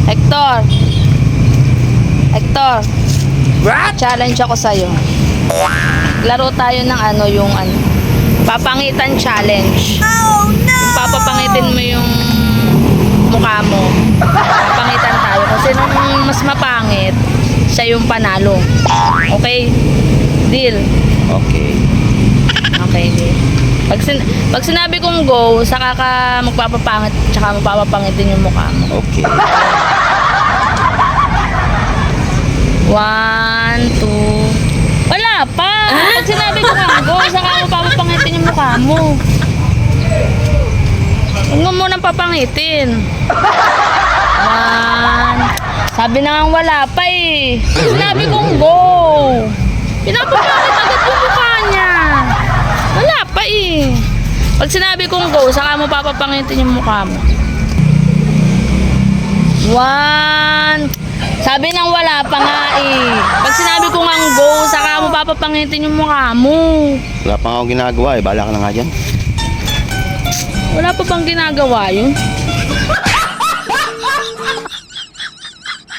Hector. Hector. Challenge ako sa'yo. Laro tayo ng yung papangitan challenge. Oh no! Papapangitin mo yung mukha mo. Papangitan tayo. Kasi nung mas mapangit, siya yung panalo. Okay? Deal? Okay. Okay, deal. Pag sinabi kong go, saka ka magpapapangit, tsaka mapapapangitin yung mukha mo. Okay. 1, 2. Wala pa. Pag sinabi ko nga go, saka mapapapangitin yung mukha mo. Huwag mo munang papangitin. 1. Sabi na nga wala pa eh. Sinabi kong go. Pinapapangit agad yung mukha niya. Wala pa eh. Pag sinabi kong go, saka mo papapangitin yung mukha mo. 1. Sabi nang wala pa nga eh. Pag sinabi ko nga go, saka mo papapangitin yung mukha mo. Wala pa nga akong ginagawa eh. Bala ka na nga dyan. Wala pa bang ginagawa yun?